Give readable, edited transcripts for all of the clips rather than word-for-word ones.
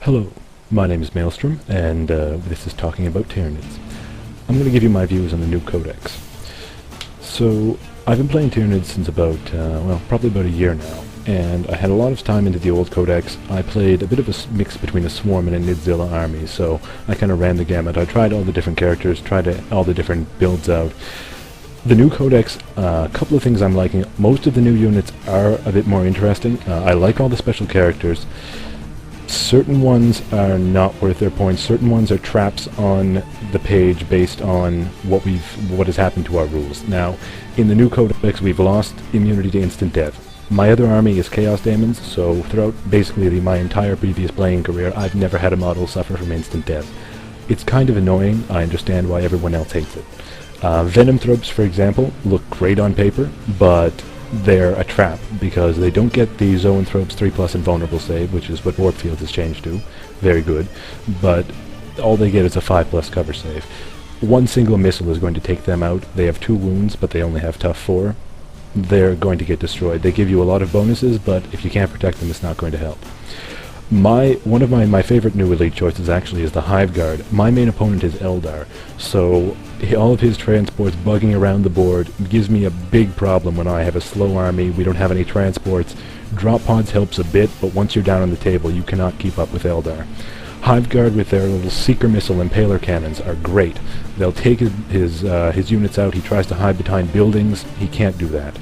Hello, my name is Maelstrom, and this is Talking About Tyranids. I'm going to give you my views on the new Codex. So, I've been playing Tyranids since about, probably about a year now, and I had a lot of time into the old Codex. I played a bit of a mix between a Swarm and a Nidzilla army, so I kind of ran the gamut. I tried all the different characters, tried all the different builds out. The new Codex, a couple of things I'm liking. Most of the new units are a bit more interesting. I like all the special characters. Certain ones are not worth their points. Certain ones are traps on the page based on what has happened to our rules. Now, in the new Codex, we've lost immunity to instant death. My other army is Chaos Daemons, so throughout basically my entire previous playing career, I've never had a model suffer from instant death. It's kind of annoying. I understand why everyone else hates it. Venom Thropes, for example, look great on paper, but they're a trap because they don't get the Zoanthrope's 3+ invulnerable save, which is what Warp Field has changed to. Very good. But all they get is a 5+ cover save. One single missile is going to take them out. They have 2 wounds, but they only have tough 4. They're going to get destroyed. They give you a lot of bonuses, but if you can't protect them, it's not going to help. One of my favorite new elite choices actually is the Hive Guard. My main opponent is Eldar, so all of his transports bugging around the board gives me a big problem when I have a slow army. We don't have any transports. Drop pods helps a bit, but once you're down on the table, you cannot keep up with Eldar. Hive Guard with their little Seeker Missile Impaler Cannons are great. They'll take his units out. He tries to hide behind buildings. He can't do that.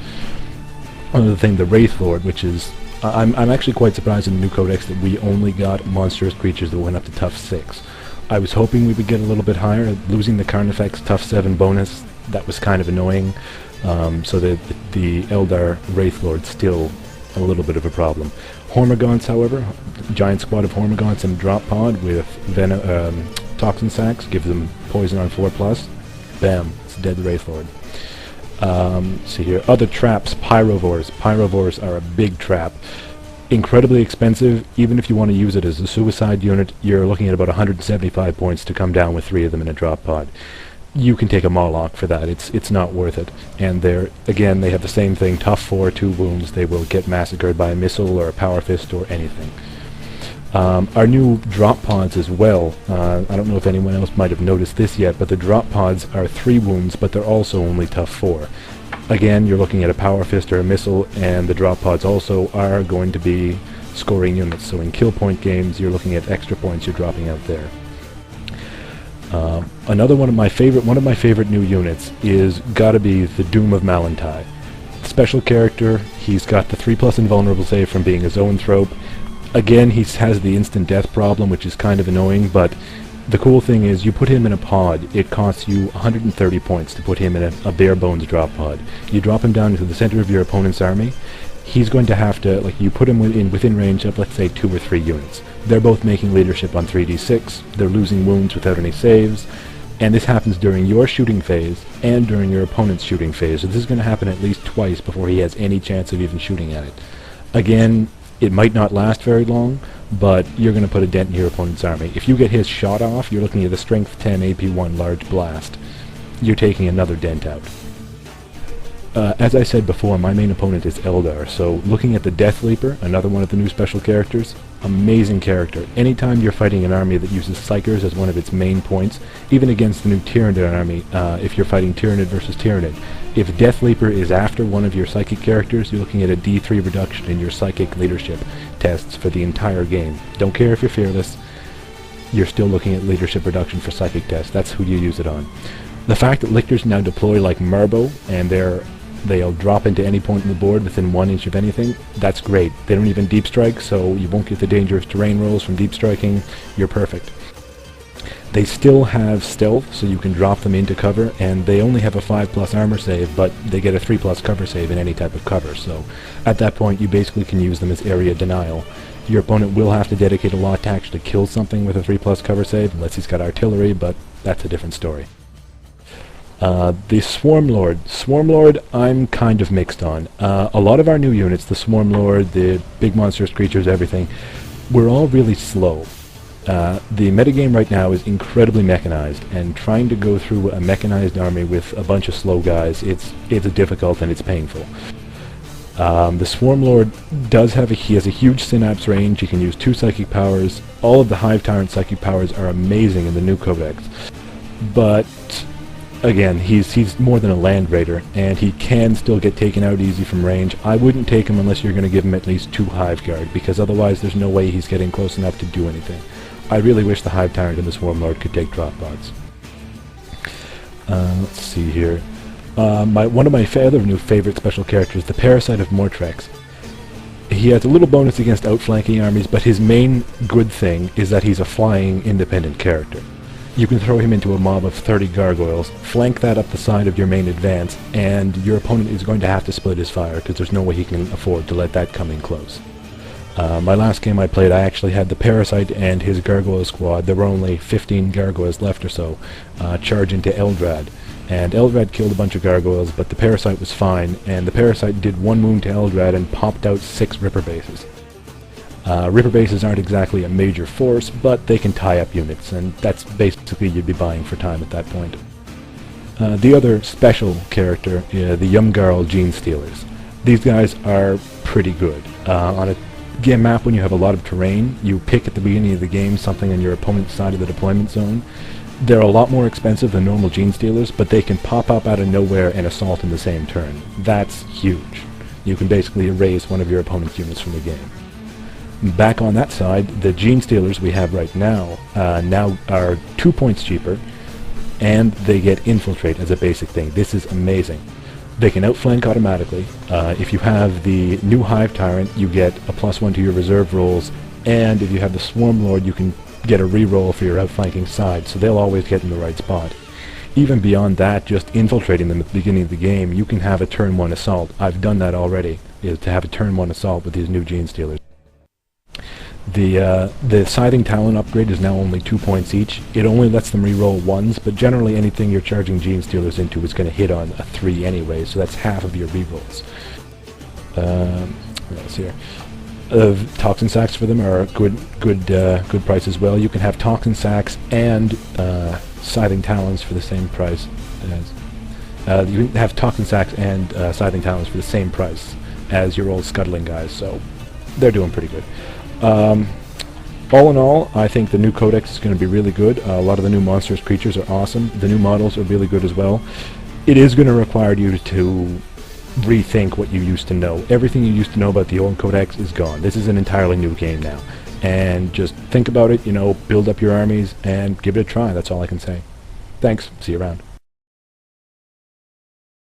Another thing, the Wraith Lord, which is I'm actually quite surprised in the new Codex that we only got monstrous creatures that went up to tough 6. I was hoping we would get a little bit higher. Losing the Carnifex tough 7 bonus, that was kind of annoying. So the Eldar Wraith Lord's still a little bit of a problem. Hormagaunts, however, giant squad of Hormagaunts in a drop pod with Toxin Sacks, gives them poison on 4+. Bam, it's a dead Wraith Lord. See here, other traps, Pyrovores. Pyrovores are a big trap. Incredibly expensive. Even if you want to use it as a suicide unit, you're looking at about 175 points to come down with 3 of them in a drop pod. You can take a Moloch for that. It's not worth it. And again, they have the same thing, tough 4, 2 wounds. They will get massacred by a missile or a power fist or anything. Our new drop pods as well, I don't know if anyone else might have noticed this yet, but the drop pods are 3 wounds, but they're also only tough 4. Again, you're looking at a power fist or a missile, and the drop pods also are going to be scoring units. So in kill point games, you're looking at extra points you're dropping out there. Another one of my favorite new units is gotta be the Doom of Malantai. Special character, he's got the 3+ invulnerable save from being a Zoanthrope. Again, he has the instant death problem, which is kind of annoying, but the cool thing is you put him in a pod, it costs you 130 points to put him in a bare bones drop pod. You drop him down into the center of your opponent's army, he's going to have to, you put him within range of, let's say, 2 or 3 units. They're both making leadership on 3d6, they're losing wounds without any saves, and this happens during your shooting phase and during your opponent's shooting phase, so this is going to happen at least twice before he has any chance of even shooting at it. Again, it might not last very long, but you're going to put a dent in your opponent's army. If you get his shot off, you're looking at a Strength 10 AP1 large blast. You're taking another dent out. As I said before, my main opponent is Eldar, so looking at the Death Leaper, another one of the new special characters, amazing character. Anytime you're fighting an army that uses Psychers as one of its main points, even against the new Tyranid army, if you're fighting Tyranid versus Tyranid, if Death Leaper is after one of your psychic characters, you're looking at a D3 reduction in your psychic leadership tests for the entire game. Don't care if you're fearless, you're still looking at leadership reduction for psychic tests. That's who you use it on. The fact that Lictors now deploy like Marbo, and they'll drop into any point in the board within 1 inch of anything, that's great. They don't even deep strike, so you won't get the dangerous terrain rolls from deep striking. You're perfect. They still have stealth, so you can drop them into cover, and they only have a 5+ armor save, but they get a 3+ cover save in any type of cover, so at that point you basically can use them as area denial. Your opponent will have to dedicate a lot to actually kill something with a 3+ cover save, unless he's got artillery, but that's a different story. The Swarm Lord, I'm kind of mixed on. A lot of our new units, the Swarm Lord, the big monstrous creatures, everything, we're all really slow. The metagame right now is incredibly mechanized, and trying to go through a mechanized army with a bunch of slow guys, it's difficult and it's painful. The Swarm Lord he has a huge synapse range. He can use 2 psychic powers. All of the Hive Tyrant psychic powers are amazing in the new Codex. But again, he's more than a land raider, and he can still get taken out easy from range. I wouldn't take him unless you're going to give him at least 2 Hive Guard, because otherwise there's no way he's getting close enough to do anything. I really wish the Hive Tyrant and the Swarm Lord could take drop pods. Let's see here. One of my other new favorite special characters, the Parasite of Mortrex. He has a little bonus against outflanking armies, but his main good thing is that he's a flying, independent character. You can throw him into a mob of 30 gargoyles, flank that up the side of your main advance, and your opponent is going to have to split his fire, because there's no way he can afford to let that come in close. My last game I played, I actually had the Parasite and his gargoyle squad. There were only 15 gargoyles left or so, charge into Eldrad. And Eldrad killed a bunch of gargoyles, but the Parasite was fine, and the Parasite did 1 wound to Eldrad and popped out 6 Ripper bases. Ripper bases aren't exactly a major force, but they can tie up units, and that's basically you'd be buying for time at that point. The other special character, the Yumgarl Gene Stealers. These guys are pretty good. On a game map when you have a lot of terrain, you pick at the beginning of the game something on your opponent's side of the deployment zone. They're a lot more expensive than normal Gene Stealers, but they can pop up out of nowhere and assault in the same turn. That's huge. You can basically erase one of your opponent's units from the game. Back on that side, the Gene Stealers we have right now are 2 points cheaper, and they get Infiltrate as a basic thing. This is amazing. They can outflank automatically. If you have the new Hive Tyrant, you get a +1 to your reserve rolls, and if you have the Swarm Lord, you can get a reroll for your outflanking side, so they'll always get in the right spot. Even beyond that, just infiltrating them at the beginning of the game, you can have a turn 1 assault. I've done that already, is to have a turn 1 assault with these new Gene Stealers. The Scything Talon upgrade is now only 2 points each. It only lets them reroll 1s, but generally anything you're charging Gene Stealers into is going to hit on a 3 anyway, so that's half of your rerolls. What else here? Toxin Sacks for them are good price as well. You can have Toxin Sacks and Scything Talons for the same price as you can have Toxin Sacks and Scything Talons for the same price as your old Scuttling guys, so they're doing pretty good. All in all, I think the new Codex is going to be really good. A lot of the new monstrous creatures are awesome. The new models are really good as well. It is going to require you to rethink what you used to know. Everything you used to know about the old Codex is gone. This is an entirely new game now. And just think about it, build up your armies and give it a try. That's all I can say. Thanks. See you around.